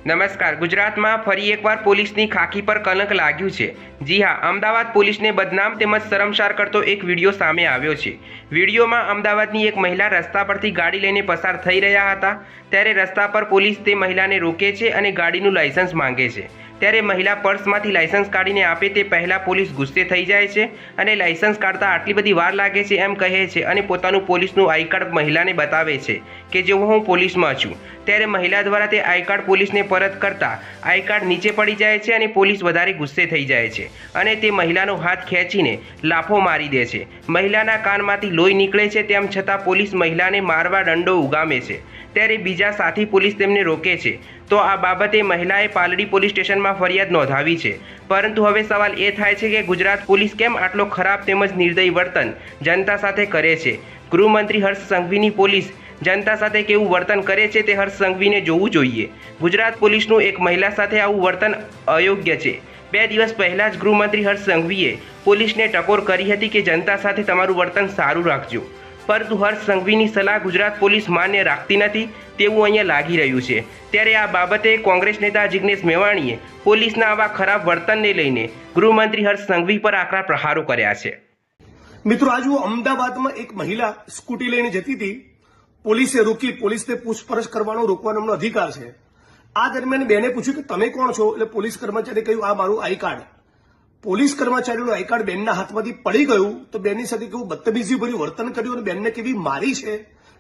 નમસ્કાર. ગુજરાતમાં ફરી એકવાર પોલીસની ખાકી પર કલંક લાગ્યું છે. જી હા, અમદાવાદ પોલીસને બદનામ તેમજ શરમસાર કરતો એક વિડીયો સામે આવ્યો છે. વિડીયોમાં અમદાવાદની એક મહિલા રસ્તા પરથી ગાડી લઈને પસાર થઈ રહ્યા હતા ત્યારે રસ્તા પર પોલીસ તે મહિલાને રોકે છે અને ગાડીનું લાયસન્સ માંગે છે. ત્યારે મહિલા પર્સમાંથી લાયસન્સ કાઢીને આપે તે પહેલાં પોલીસ ગુસ્સે થઈ જાય છે અને લાયસન્સ કાઢતા આટલી બધી વાર લાગે છે એમ કહે છે અને પોતાનું પોલીસનું આઈ કાર્ડ મહિલાને બતાવે છે કે જો હું પોલીસમાં છું. ત્યારે મહિલા દ્વારા તે આઈ કાર્ડ પોલીસને પરત કરતા આઈ કાર્ડ નીચે પડી જાય છે અને પોલીસ વધારે ગુસ્સે થઈ જાય છે અને તે મહિલાનો હાથ ખેંચીને લાફો મારી દે છે. મહિલાના કાનમાંથી લોહી નીકળે છે તેમ છતાં પોલીસ મહિલાને મારવા દંડો ઉગામે છે. ત્યારે બીજા સાથી પોલીસ તેમને રોકે છે. તો આ બાબતે મહિલાએ પાલડી પોલીસ સ્ટેશનમાં ફરિયાદ નોંધાવી છે. પરંતુ હવે સવાલ એ થાય છે કે ગુજરાત પોલીસ કેમ આટલો ખરાબ તેમજ નિર્દયી વર્તન જનતા સાથે કરે છે. ગૃહમંત્રી હર્ષ સંઘવીની પોલીસ જનતા સાથે કેવું વર્તન કરે છે તે હર્ષ સંઘવીને જોવું જોઈએ. ગુજરાત પોલીસનું એક મહિલા સાથે આવું વર્તન અયોગ્ય છે. 2 દિવસ પહેલાં જ ગૃહમંત્રી હર્ષ સંઘવીએ પોલીસને ટકોર કરી હતી કે જનતા સાથે તમારું વર્તન સારું રાખજો. પરંતુ હર્ષ સંઘવીની સલાહ ગુજરાત પોલીસ માન્ય રાખતી નથી તેવું અહીંયા લાગી રહ્યું છે. ત્યારે આ બાબતે કોંગ્રેસ નેતા જિગ્નેશ મેવાણીએ પોલીસના આવા ખરાબ વર્તનને લઈને ગૃહમંત્રી હર્ષ સંઘવી પર આકરા પ્રહારો કર્યા છે. મિત્રો, આજુ અમદાવાદમાં એક મહિલા સ્કૂટી લઈને જતી હતી. પોલીસે રોકી, પોલીસને પૂછપરછ કરવાનો રોકવાનો એમનો અધિકાર છે. આ દરમિયાન બેને પૂછ્યું કે તમે કોણ છો? એટલે પોલીસ કર્મચારીએ કહ્યું આ મારું આઈ કાર્ડ. પોલીસ કર્મચારીનું આઈ કાર્ડ બેનના હાથમાંથી પડી ગયું તો બેનની સાથે કેવું બદતમીજી ભર્યું વર્તન કર્યું અને બેનને કેવી મારી છે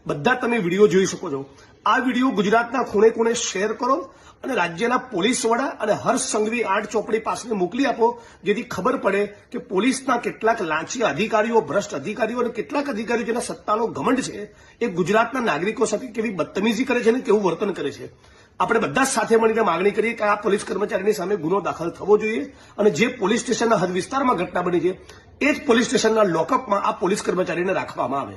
બધા તમે વિડીયો જોઈ શકો છો. આ વિડીયો ગુજરાતના ખૂણે ખૂણે શેર કરો અને રાજ્યના પોલીસ વડા અને હર્ષ સંઘવી આર્ટ ચોપડી પાસે મોકલી આપો, જેથી ખબર પડે કે પોલીસના કેટલાક લાંચિયા અધિકારીઓ, ભ્રષ્ટ અધિકારીઓ અને કેટલાક અધિકારીઓ જેના સત્તાનો ઘમંડ છે એ ગુજરાતના નાગરિકો સાથે કેવી બદતમીજી કરે છે અને કેવું વર્તન કરે છે. આપણે બધા સાથે મળીને માંગણી કરીએ કે આ પોલીસ કર્મચારીની સામે ગુનો દાખલ થવો જોઈએ અને જે પોલીસ સ્ટેશનના હદ વિસ્તારમાં ઘટના બની છે એ જ પોલીસ સ્ટેશનના લોકઅપમાં આ પોલીસ કર્મચારીને રાખવામાં આવે.